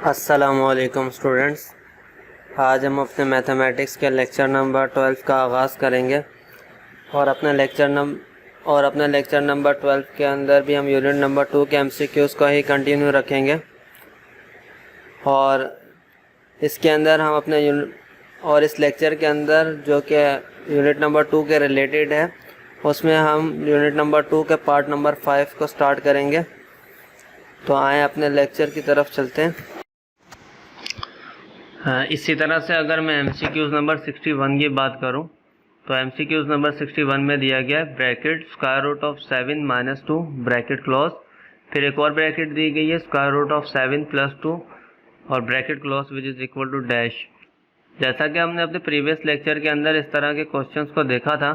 अस्सलामुअलैकुम स्टूडेंट्स, आज हम अपने मैथमेटिक्स के लेक्चर नंबर 12 का आगाज़ करेंगे और अपने लेक्चर नंबर 12 के अंदर भी हम यूनिट नंबर 2 के एमसीक्यूज़ को ही कंटिन्यू रखेंगे। और इसके अंदर हम इस लेक्चर के अंदर जो कि यूनिट नंबर 2 के रिलेटेड है, उसमें हम यूनिट नंबर 2 के पार्ट नंबर 5 को स्टार्ट करेंगे। तो आए अपने लेक्चर की तरफ चलते हैं। इसी तरह से अगर मैं MCQs नंबर 61 की बात करूं तो MCQs नंबर 61 में दिया गया है bracket square root of 7 minus 2 bracket close, फिर एक और ब्रैकेट दी गई है स्क्वायर रूट ऑफ 7 प्लस 2 और bracket close which is equal to dash. जैसा कि हमने अपने प्रीवियस लेक्चर के अंदर इस तरह के क्वेश्चंस को देखा था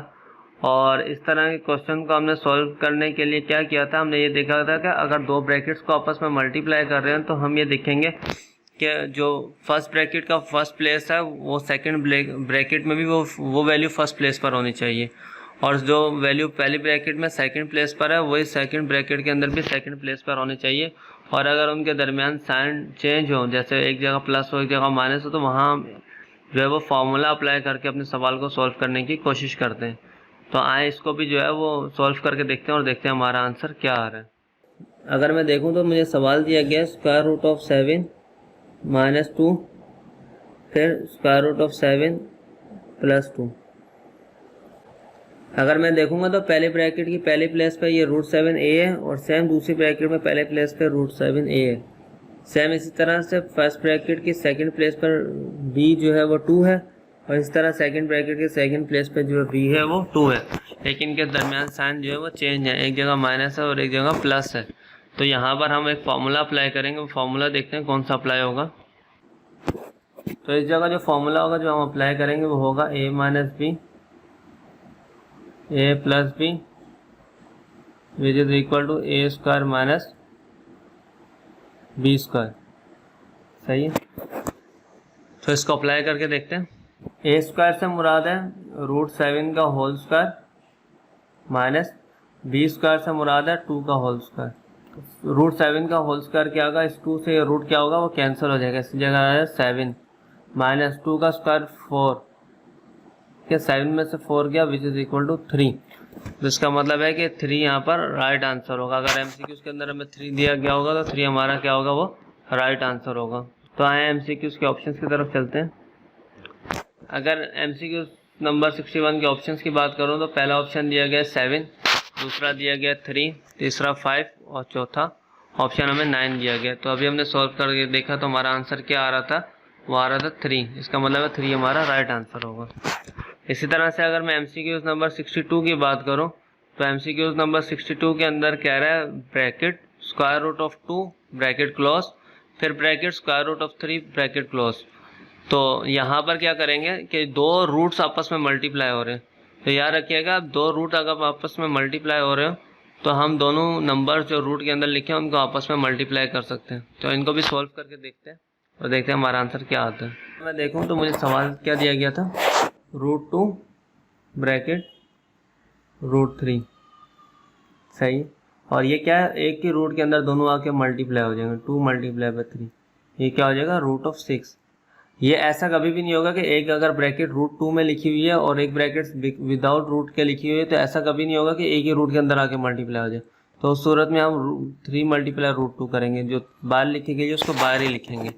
और इस तरह के क्वेश्चन को हमने सॉल्व करने के लिए क्या किया था, हमने ये देखा था कि अगर दो ब्रैकेट्स को आपस में मल्टीप्लाई कर रहे हैं तो हम ये देखेंगे कि जो फर्स्ट ब्रैकेट का फर्स्ट प्लेस है वो सेकंड ब्रैकेट में भी वो वैल्यू फर्स्ट प्लेस पर होनी चाहिए, और जो वैल्यू पहली ब्रैकेट में सेकंड प्लेस पर है वही सेकंड ब्रैकेट के अंदर भी सेकंड प्लेस पर होनी चाहिए। और अगर उनके दरमियान साइन चेंज हो, जैसे एक जगह प्लस हो एक जगह माइनस हो, तो वहाँ जो है वो फार्मूला अप्लाई करके अपने सवाल को सॉल्व करने की कोशिश करते हैं। तो आए इसको भी जो है वो सॉल्व करके देखते हैं और देखते हैं हमारा आंसर क्या आ रहा है। अगर मैं देखूँ तो मुझे सवाल दिया गया स्क्वायर रूट ऑफ 7 माइनस 2 फिर स्क्वायर रूट ऑफ 7 प्लस 2। अगर मैं देखूंगा तो पहले ब्रैकेट की पहले प्लेस पे ये रूट 7a है और सेम दूसरी ब्रैकेट में पहले प्लेस पे रूट 7a है। सेम इसी तरह से फर्स्ट ब्रैकेट की सेकंड प्लेस पर b जो है वो 2 है और इस तरह सेकंड ब्रैकेट के सेकंड प्लेस पे जो b है वो 2 है, लेकिन इनके दरमियान साइन जो है वो चेंज है, एक जगह माइनस है और एक जगह प्लस है। तो यहाँ पर हम एक फार्मूला अप्लाई करेंगे, वो फार्मूला देखते हैं कौन सा अप्लाई होगा। तो इस जगह जो फार्मूला होगा जो हम अप्लाई करेंगे वो होगा a minus b a plus b which is equal to a square minus b square. सही है, तो इसको अप्लाई करके देखते हैं। a स्क्वायर से मुराद है रूट 7 का whole square minus b square से मुराद है 2 का होल स्क्वायर। रूट 7 का होल स्क्वायर क्या होगा, इस 2 से रूट क्या होगा वो कैंसिल हो जाएगा, इस जगह है 7 माइनस 2 का स्क्वायर 4 के 7 में से 4 गया विच इज इक्वल टू 3। तो इसका मतलब है कि 3 यहाँ पर राइट आंसर होगा। अगर MCQs के अंदर हमें 3 दिया गया होगा तो 3 हमारा क्या होगा, वो राइट आंसर होगा। तो आए MCQs के ऑप्शंस की तरफ चलते हैं। अगर MCQs नंबर 61 के ऑप्शंस की बात करूँ तो पहला ऑप्शन दिया गया 7, दूसरा दिया गया 3, तीसरा 5 और चौथा ऑप्शन हमें 9 दिया गया। तो अभी हमने सॉल्व करके देखा तो हमारा आंसर क्या आ रहा था, वो आ रहा था 3। इसका मतलब है 3 हमारा राइट आंसर होगा। इसी तरह से अगर मैं MCQs नंबर 62 की बात करूं तो MCQs नंबर 62 के अंदर कह रहा है bracket square root of 2 bracket close फिर bracket square root of 3 bracket close. तो यहाँ पर क्या करेंगे कि दो रूट्स आपस में मल्टीप्लाई हो रहे हैं, तो याद रखिएगा दो रूट अगर आपस में मल्टीप्लाई हो रहे हो तो हम दोनों नंबर जो रूट के अंदर लिखे हैं उनको आपस में मल्टीप्लाई कर सकते हैं। तो इनको भी सॉल्व करके देखते हैं और देखते हैं हमारा आंसर क्या आता है। मैं देखूं तो मुझे सवाल क्या दिया गया था, रूट 2 ब्रैकेट रूट 3। सही, और ये क्या है, एक ही रूट के अंदर दोनों आके मल्टीप्लाई हो जाएंगे, 2 मल्टीप्लाई बाय 3, ये क्या हो जाएगा रूट ऑफ 6। ये ऐसा कभी भी नहीं होगा कि एक अगर ब्रैकेट रूट 2 में लिखी हुई है और एक ब्रैकेट विदाउट रूट के लिखी हुई है, तो ऐसा कभी नहीं होगा कि एक ही रूट के अंदर आके मल्टीप्लाई हो जाए। तो उस सूरत में हम 3 मल्टीप्लाई रूट 2 करेंगे, जो बाहर लिखी गई है उसको बाहर ही लिखेंगे।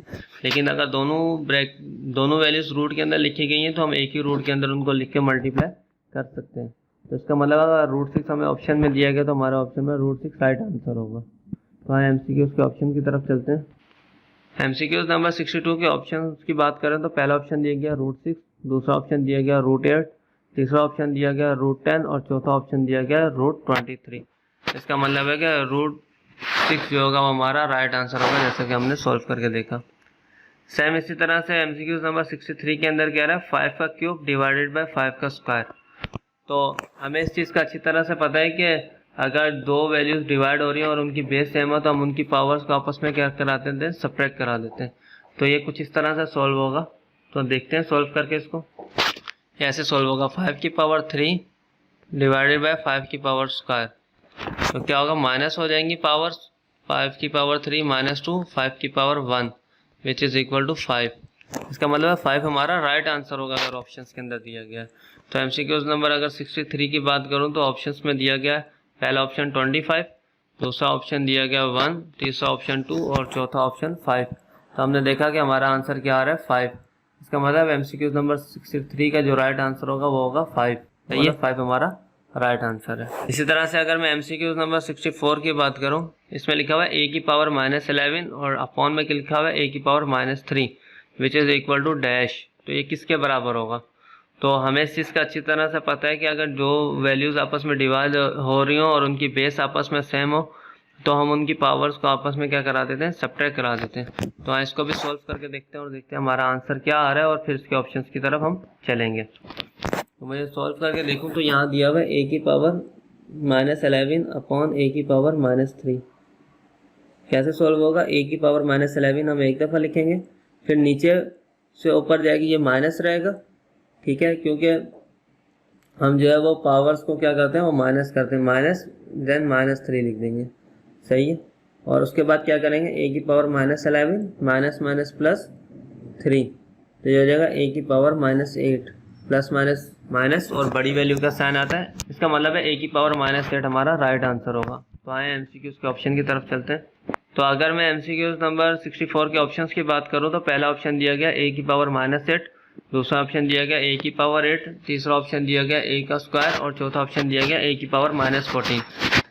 लेकिन अगर दोनों वैल्यूज रूट के अंदर लिखी गई हैं तो हम एक ही रूट के अंदर उनको लिख के मल्टीप्लाई कर सकते हैं। तो इसका मतलब अगर रूट 6 हमें ऑप्शन में दिया गया तो हमारा ऑप्शन में रूट 6 राइट आंसर होगा। तो हाँ MCQs के ऑप्शन की तरफ चलते हैं। MCQs नंबर 62 के ऑप्शन की बात करें तो पहला ऑप्शन दिया गया रूट 6, दूसरा ऑप्शन दिया गया रूट 8, तीसरा ऑप्शन दिया गया रूट 10 और चौथा ऑप्शन दिया गया रूट 23। इसका मतलब है कि रूट 6 जो होगा वो हमारा राइट आंसर होगा, जैसा कि हमने सॉल्व करके देखा। सेम इसी तरह से MCQs नंबर 63 के अंदर कह रहा है 5 का क्यूब डिवाइडेड बाय 5 का स्क्वायर। तो हमें इस चीज़ का अच्छी तरह से पता है कि अगर दो वैल्यूज डिवाइड हो रही हैं और उनकी बेस सेम है तो हम उनकी पावर्स को आपस में क्या करा देते हैं, सब्ट्रैक्ट करा देते हैं। तो ये कुछ इस तरह से सॉल्व होगा। तो देखते हैं सॉल्व करके इसको कैसे सॉल्व होगा। 5 की पावर 3 डिवाइडेड बाय 5 की पावर स्क्वायर, तो क्या होगा, माइनस हो जाएंगी पावर्स, 5 की पावर 3 माइनस 2 5 की power 1 which is equal to 5। इसका मतलब है 5 हमारा राइट आंसर होगा अगर ऑप्शंस के अंदर दिया गया है। तो एमसीक्यूज नंबर अगर 63 की बात करूं तो ऑप्शंस में दिया गया है पहला ऑप्शन 25, दूसरा ऑप्शन दिया गया 1, तीसरा ऑप्शन 2 और चौथा ऑप्शन 5। तो हमने देखा कि हमारा आंसर क्या आ रहा है 5। इसका मतलब एमसीक्यूज नंबर 63 का जो राइट आंसर होगा वो होगा 5। सही है, 5 हमारा राइट आंसर है। इसी तरह से अगर मैं एमसीक्यूज नंबर 64 की बात करूं, इसमें लिखा हुआ है a की पावर -11 और अपॉन में लिखा हुआ है a की power -3 which is equal to dash. तो ये किसके बराबर होगा? तो हमें इस चीज़ का अच्छी तरह से पता है कि अगर जो वैल्यूज़ आपस में डिवाइड हो रही हो और उनकी बेस आपस में सेम हो तो हम उनकी पावर्स को आपस में क्या करा देते हैं, सब्ट्रैक्ट करा देते हैं। तो इसको भी सॉल्व करके देखते हैं और देखते हैं हमारा आंसर क्या आ रहा है और फिर इसके ऑप्शंस की तरफ हम चलेंगे। तो मैं सॉल्व करके देखूं तो यहाँ दिया हुआ है a की पावर -11 अपॉन a की पावर -3। कैसे सॉल्व होगा? a की पावर -11 हम एक दफ़ा लिखेंगे, फिर नीचे से ऊपर जाएगी ये माइनस रहेगा, ठीक है, क्योंकि हम जो है वो पावर्स को क्या करते हैं, वो माइनस करते हैं, माइनस देन -3 लिख देंगे। सही है। और उसके बाद क्या करेंगे, a की पावर -11 माइनस माइनस प्लस 3, तो ये हो जाएगा a की पावर -8 प्लस माइनस माइनस और बड़ी वैल्यू का साइन आता है। इसका मतलब है a की पावर -8 हमारा राइट आंसर होगा। तो आए एमसीक्यूज के ऑप्शन की तरफ चलते हैं। तो अगर मैं एमसीक्यूज नंबर 64 के ऑप्शंस की बात करूं तो पहला ऑप्शन दिया गया a की पावर -8, दूसरा ऑप्शन दिया गया a की पावर 8, तीसरा ऑप्शन दिया गया a का स्क्वायर और चौथा ऑप्शन दिया गया a की पावर -14।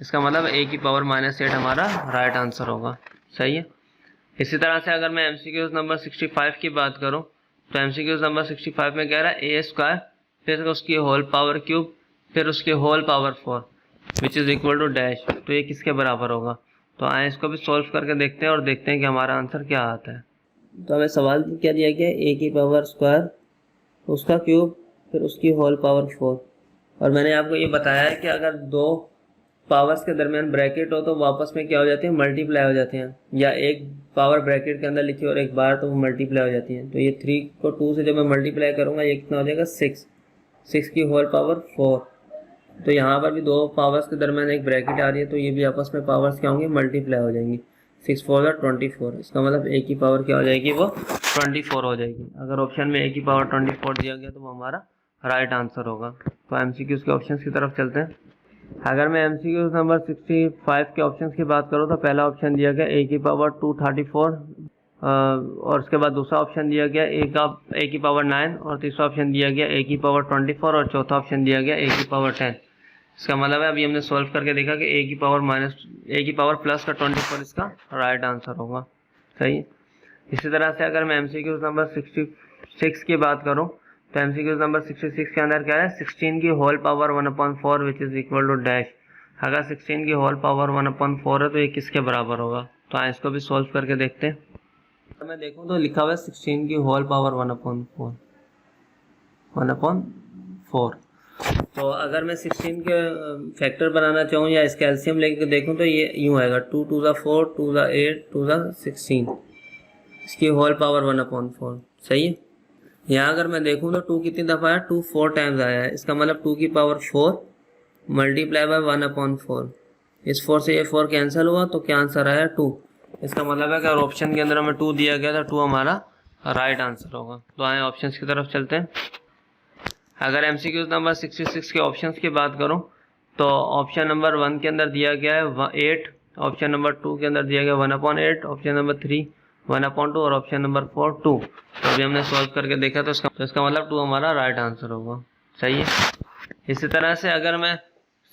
इसका मतलब a की पावर -8 हमारा राइट आंसर होगा। सही है। इसी तरह से अगर मैं एमसीक्यूज नंबर 65 की बात करूं तो एमसीक्यूज नंबर 65 में कह रहा है a स्क्वायर फिर उसकी होल पावर क्यूब फिर उसकी whole power 4 which is equal to dash. तो ये किसके बराबर होगा? तो आए इसको भी सॉल्व करके देखते हैं और देखते हैं कि हमारा आंसर क्या आता है। तो हमें सवाल क्या दिया गया है, a की पावर स्क्वायर उसका क्यूब फिर उसकी होल पावर 4। और मैंने आपको ये बताया है कि अगर दो पावर्स के दरमियान ब्रैकेट हो तो वापस में क्या हो जाते हैं, मल्टीप्लाई हो जाते हैं, या एक पावर ब्रैकेट के अंदर लिखी और एक बार तो वो मल्टीप्लाई हो जाती है। तो ये 3 को 2 से जब मैं मल्टीप्लाई करूँगा ये कितना हो जाएगा 6 की होल पावर 4। तो यहाँ पर भी दो पावर्स के दरमियान एक ब्रैकेट आ रही है तो ये भी आपस में पावर्स क्या होंगी, मल्टीप्लाई हो जाएंगी। 6 4 24। इसका मतलब a की पावर क्या हो जाएगी, वो 24 हो जाएगी। अगर ऑप्शन में a की पावर 24 दिया गया तो वो हमारा राइट आंसर होगा। तो एमसीक्यूज के ऑप्शंस की तरफ चलते हैं। अगर मैं एमसीक्यूज नंबर 65 के ऑप्शंस की बात करूँ तो पहला ऑप्शन दिया गया a की पावर 234 और उसके बाद दूसरा ऑप्शन दिया गया a की पावर 9 और तीसरा ऑप्शन दिया गया a की पावर 24 और चौथा ऑप्शन दिया गया a की पावर 10। इसका मतलब है अभी हमने सॉल्व करके देखा कि a की पावर प्लस का 24 इसका राइट आंसर होगा। सही है। इसी तरह से अगर मैं एमसीक्यूज नंबर 66 की बात करूं तो एमसीक्यूज नंबर 66 के अंदर क्या है, 16 की whole power 1/4 which is equal to dash. अगर 16 की होल पावर 1/4 है तो ये किसके बराबर होगा? तो इसको भी सॉल्व करके देखते हैं। तो मैं देखूं तो लिखा हुआ है 16 की होल पावर 1/4। तो अगर मैं 16 के फैक्टर बनाना चाहूँ या इसका एलसीएम लेके देखूँ तो ये यूँ आएगा 2 2 ज़ा 4 2 ज़ा 8 2 ज़ा 16, इसकी होल पावर 1/4। सही है। यहाँ अगर मैं देखूँ तो 2 कितनी दफ़ा है, 2 4 टाइम्स आया है। इसका मतलब 2 की पावर 4 मल्टीप्लाई बाय 1/4। इस 4 से ये 4 कैंसिल हुआ तो क्या आंसर आया 2। इसका मतलब है कि अगर ऑप्शन के अंदर हमें 2 दिया गया था 2 हमारा राइट आंसर होगा। तो आए ऑप्शन की तरफ चलते हैं। अगर एमसीक्यूज नंबर 66 के ऑप्शंस की बात करूं तो ऑप्शन नंबर 1 के अंदर दिया गया है 8, ऑप्शन नंबर 2 के अंदर दिया गया 1/8, ऑप्शन नंबर 3 1/2 और ऑप्शन नंबर 4 2। तो अभी हमने सॉल्व करके देखा तो इसका मतलब 2 हमारा राइट आंसर होगा। सही है। इसी तरह से अगर मैं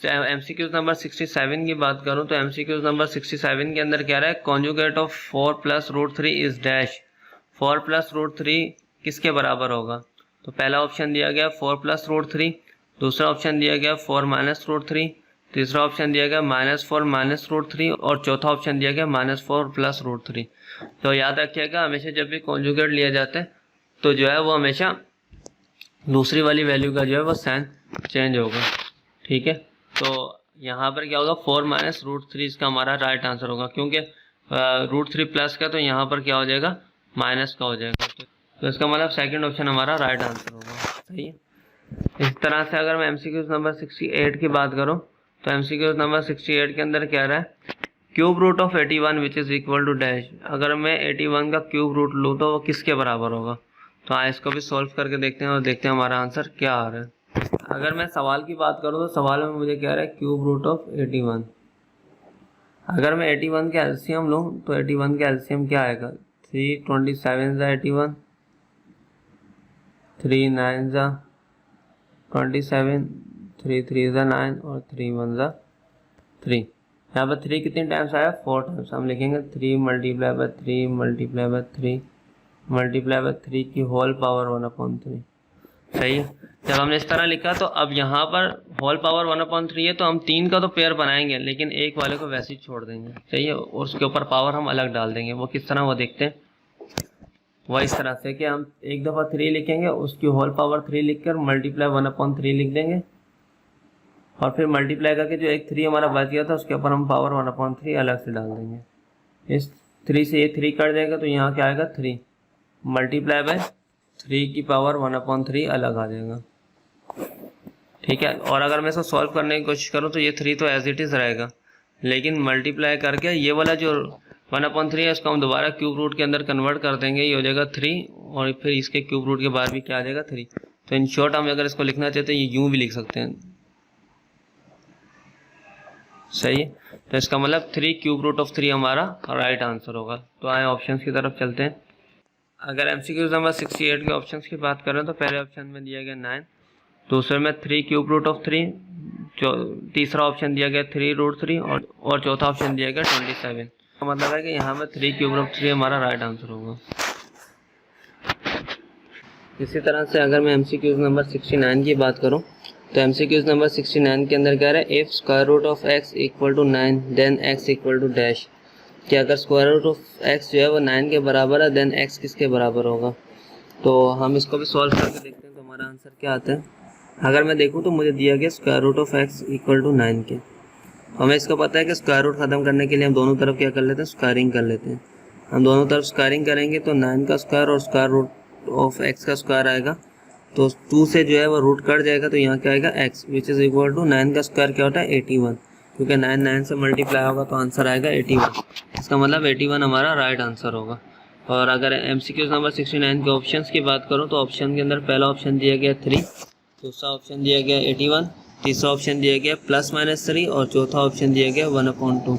एमसीक्यूज नंबर 67 की बात करूं तो एमसीक्यूज नंबर 67 के अंदर क्या रहा है, कॉन्जुगेट ऑफ 4 + √3 इज डैश। 4 + √3 किसके बराबर होगा? तो पहला ऑप्शन दिया गया 4 + √3, दूसरा ऑप्शन दिया गया 4 - √3, तीसरा ऑप्शन दिया गया -4 - √3 और चौथा ऑप्शन दिया गया -4 + √3। तो याद रखिएगा हमेशा जब भी कॉन्जुगेट लिया जाता है तो जो है वो हमेशा दूसरी वाली वैल्यू का जो है वो साइन चेंज होगा। ठीक है। तो यहाँ पर क्या होगा 4 - √3 इसका हमारा राइट आंसर होगा, क्योंकि √3 प्लस का तो यहाँ पर क्या हो जाएगा माइनस का हो जाएगा। तो इसका मतलब सेकंड ऑप्शन हमारा राइट आंसर होगा। सही है। इस तरह से अगर मैं एमसीक्यूज नंबर 68 की बात करूं तो एमसीक्यूज नंबर 68 के अंदर कह रहा है cube root of 81 which is equal to dash. अगर मैं 81 का क्यूब रूट लूँ तो वो किसके बराबर होगा? तो हाँ, इसको भी सॉल्व करके देखते हैं और देखते हैं हमारा आंसर क्या आ रहा है। अगर मैं सवाल की बात करूँ तो सवाल में मुझे क्या रहा है, क्यूब रूट ऑफ 81। अगर मैं 81 का एलसीएम लूँ तो 81 का एलसीएम क्या आएगा, 327 ज़ा 81, 3 9 ज़ा 27, 3 3 ज़ा 9 और 3 1 ज़ा 3। यहाँ पर 3 कितने टाइम्स आया, 4 टाइम्स। हम लिखेंगे 3 multiply by 3 multiply by 3 multiply by 3 की होल पावर 1/3। सही है। जब हमने इस तरह लिखा तो अब यहाँ पर होल पावर 1/3 है तो हम 3 का तो पेयर बनाएंगे लेकिन एक वाले को वैसे ही छोड़ देंगे। सही है, और उसके ऊपर पावर हम अलग डाल देंगे। वो किस तरह, वो देखते हैं। वह इस तरह से कि हम एक दफ़ा 3 लिखेंगे, उसकी होल पावर 3 लिख कर मल्टीप्लाई 1/3 लिख देंगे और फिर मल्टीप्लाई करके जो एक 3 हमारा बच गया था उसके ऊपर हम पावर 1/3 अलग से डाल देंगे। इस 3 से ये 3 कट जाएगा तो यहाँ क्या आएगा, 3 मल्टीप्लाई बाय 3 की पावर 1/3 अलग आ जाएगा। ठीक है। और अगर मैं इसको सॉल्व करने की कोशिश करूँ तो ये 3 तो एज इट इज़ रहेगा, लेकिन मल्टीप्लाई करके ये वाला जो 1/3 है उसको हम दोबारा क्यूब रूट के अंदर कन्वर्ट कर देंगे। ये हो जाएगा 3 और फिर इसके क्यूब रूट के बाद भी क्या आ जाएगा, 3। तो इन शॉर्ट हम अगर इसको लिखना चाहते हैं ये यूँ भी लिख सकते हैं। सही है। तो इसका मतलब 3 क्यूब रूट ऑफ 3 हमारा राइट आंसर होगा। तो आए ऑप्शंस की तरफ चलते हैं। अगर एमसीक्यूज नंबर 68 के ऑप्शंस की बात करें तो पहले ऑप्शन में दिया गया 9, दूसरे में 3 क्यूब रूट ऑफ 3, तीसरा ऑप्शन दिया गया 3 रूट 3 और चौथा ऑप्शन दिया गया 27। तो मतलब है कि यहाँ में 3 क्यूब रूट 3 हमारा राइट आंसर होगा। इसी तरह से अगर मैं एमसीक्यूज नंबर 69 की बात करूँ तो एमसीक्यूज नंबर 69 के अंदर क्या है, if square root of x equal to 9 then x equal to dash. कि अगर स्क्वायर रूट ऑफ x जो है वो 9 के बराबर है देन x किसके बराबर होगा। तो हम इसको भी सॉल्व करके देखते हैं तो हमारा आंसर क्या आता है। अगर मैं देखूँ तो मुझे दिया गया square root of x equal to 9 के। हमें इसका पता है कि स्क्वायर रूट ख़त्म करने के लिए हम दोनों तरफ क्या कर लेते हैं, स्क्वायरिंग कर लेते हैं। हम दोनों तरफ स्क्वायरिंग करेंगे तो 9 का स्क्वायर और स्क्वायर रूट ऑफ x का स्क्वायर आएगा। तो 2 से जो है वो रूट कट जाएगा तो यहाँ क्या आएगा, x which is equal to 9 का स्क्वायर क्या होता है, 81। क्योंकि 9 9 से मल्टीप्लाई होगा तो आंसर आएगा 81। इसका मतलब 81 हमारा राइट आंसर होगा। और अगर एमसीक्यूज नंबर 69 के ऑप्शंस की बात करूँ तो ऑप्शन के अंदर पहला ऑप्शन दिया गया 3, दूसरा ऑप्शन दिया गया 81, तीसरा ऑप्शन दिया गया +-3 और चौथा ऑप्शन दिया गया 1/2।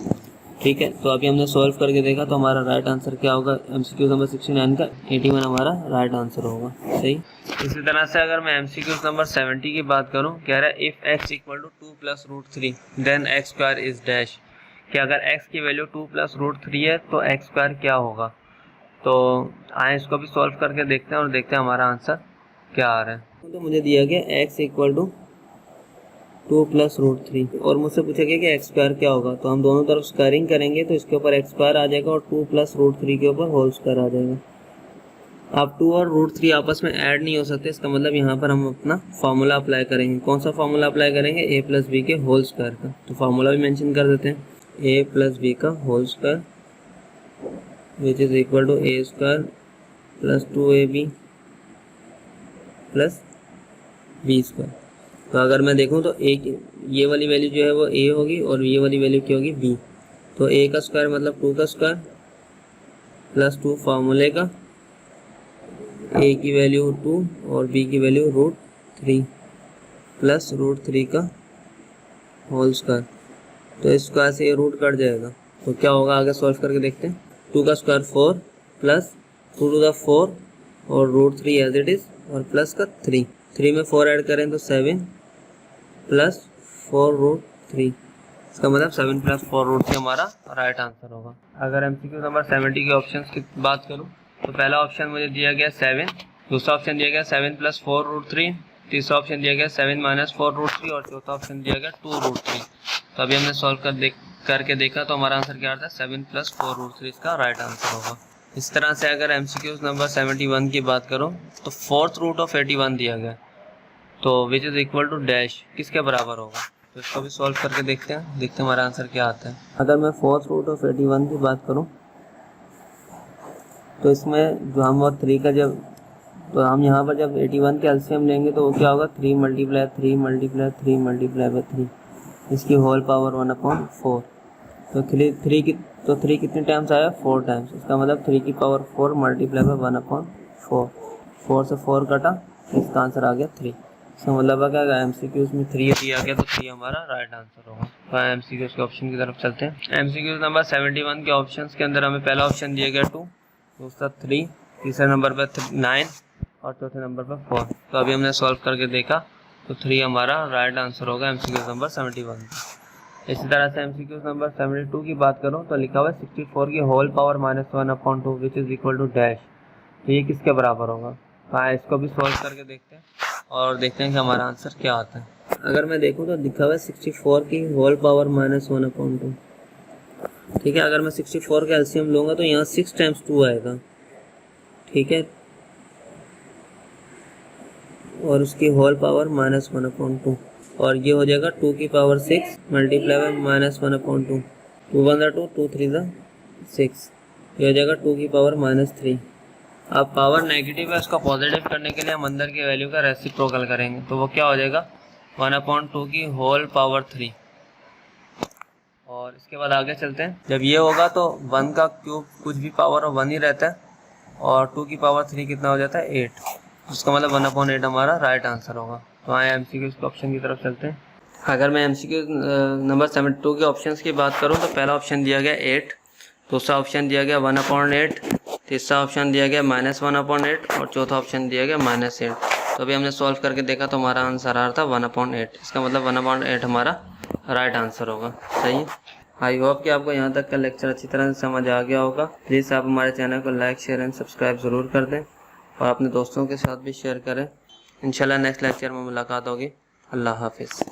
ठीक है। तो अभी हमने सॉल्व करके देखा तो हमारा राइट आंसर क्या होगा, एमसीक्यूज नंबर 69 का 81 हमारा राइट आंसर होगा। सही। इसी तरह से अगर मैं एमसीक्यूज नंबर 70 की बात करूं, कह रहा है if x equal to 2 + √3 then x square is dash. कि अगर x की वैल्यू 2 + √3 है तो x स्क्वायर क्या होगा। तो आए इसको भी सॉल्व करके देखते हैं और देखते हैं हमारा आंसर क्या आ रहा है। तो मुझे दिया गया x इक्वल टू 2 + √3 और मुझसे पूछा गया कि x स्क्वायर क्या होगा। तो हम दोनों तरफ स्क्वायरिंग करेंगे तो इसके ऊपर x स्क्वायर आ जाएगा और 2 + √3 के ऊपर होल स्क्वायर आ जाएगा। अब 2 और √3 आपस में ऐड नहीं हो सकते, इसका मतलब यहाँ पर हम अपना फार्मूला अप्लाई करेंगे। कौन सा फार्मूला अप्लाई करेंगे, a + b के होल स्क्वायर का। तो फार्मूला भी मेंशन कर देते हैं, a + b का whole square which is equal to a square + 2ab + b square. तो अगर मैं देखूँ तो ये वाली वैल्यू जो है वो a होगी और ये वाली वैल्यू क्या होगी, b। तो a का स्क्वायर मतलब 2 का स्क्वायर +2 फार्मूले का, a की वैल्यू 2 और b की वैल्यू √3 + √3 का होल स्क्वायर। तो इस स्क्वायर से ये रूट कट जाएगा तो क्या होगा, आगे सॉल्व करके देखते हैं। 2 का स्क्वायर 4 + 2 टू द 4 और √3 एज इट इज़ और प्लस का 3 में 4 ऐड करें तो 7 + 4√3। इसका मतलब 7 + 4√3 हमारा राइट आंसर होगा। अगर एमसीक्यू नंबर 70 के ऑप्शंस की बात करूं तो पहला ऑप्शन मुझे दिया गया 7, दूसरा ऑप्शन दिया गया 7 + 4√3, तीसरा ऑप्शन दिया गया 7 - 4√3 और चौथा ऑप्शन दिया गया 2√3। तो अभी हमने सॉल्व करके देखा तो हमारा आंसर क्या आता है, 7 + 4√3 इसका राइट आंसर होगा। इस तरह से अगर एमसीक्यूज नंबर 71 की बात करूं तो 4th रूट ऑफ 81 दिया गया तो which is equal to dash किसके बराबर होगा। तो इसको भी सॉल्व करके देखते हैं हमारा आंसर क्या आता है। अगर मैं 4th रूट ऑफ 81 की बात करूं तो इसमें जो हम 3 का तो हम यहाँ पर जब 81 के एलसीएम लेंगे तो वो क्या होगा, 3 × 3 × 3 × 3 × 3 इसकी होल पावर 1/4। तो थ्री कितने टाइम्स आया, 4 टाइम्स। इसका मतलब 3 की पावर 4 मल्टीप्लाई बाय 1/4, 4 से 4 कटा, इसका आंसर आ गया 3। इसका मतलब है क्या, एमसीक्यूज में 3 दिया गया तो 3 हमारा राइट आंसर होगा। तो एमसीक्यूज के ऑप्शन की तरफ चलते हैं। एमसीक्यूज नंबर 71 के ऑप्शंस के अंदर हमें पहला ऑप्शन दिया गया 2, दूसरा 3, तीसरे नंबर पर 9 और चौथे नंबर पर 4। तो अभी हमने सॉल्व करके देखा तो 3 हमारा राइट आंसर होगा एमसीक्यूज नंबर 71। इसी तरह से एमसीक्यूज नंबर 72 की बात करूं तो लिखा हुआ है 64 की whole power -1/2 which is equal to dash. तो ये किसके बराबर होगा? हाँ, इसको भी सॉल्व करके देखते हैं और देखते हैं कि हमारा आंसर क्या आता है। अगर मैं देखूं तो लिखा हुआ है 64 की होल पावर -1/2। ठीक है, अगर मैं 64 का एलसीएम लूंगा तो यहाँ 6 टाइम्स 2 आएगा। ठीक है, और उसकी होल पावर -1/2 और ये हो जाएगा 2 की पावर 6 मल्टीप्लाई बाय -1/2। 2 1 2, 2 3 6, ये हो जाएगा 2 की पावर -3। अब पावर नेगेटिव है, उसका पॉजिटिव करने के लिए हम अंदर की वैल्यू का रेसिप्रोकल करेंगे, तो वो क्या हो जाएगा 1/2 की होल पावर 3। और इसके बाद आगे चलते हैं। जब ये होगा तो 1 का क्यूब कुछ भी पावर 1 ही रहता है और 2 की पावर 3 कितना हो जाता है 8। उसका मतलब 1/8 हमारा राइट आंसर होगा। तो आए एमसीक्यू के ऑप्शन की तरफ चलते हैं। अगर मैं एमसीक्यू नंबर 72 के ऑप्शंस की बात करूं तो पहला ऑप्शन दिया गया 8, दूसरा ऑप्शन दिया गया 1/8, तीसरा ऑप्शन दिया गया -1/8 और चौथा ऑप्शन दिया गया -8। तो अभी हमने सॉल्व करके देखा तो हमारा आंसर आ रहा था 1/8। इसका मतलब 1/8 हमारा राइट आंसर होगा। सही है। आई होप कि आपको यहाँ तक का लेक्चर अच्छी तरह से समझ आ गया होगा। प्लीज़ आप हमारे चैनल को लाइक, शेयर एंड सब्सक्राइब ज़रूर कर दें और अपने दोस्तों के साथ भी शेयर करें। इंशाल्लाह नेक्स्ट लेक्चर में मुलाकात होगी। अल्लाह हाफिज़।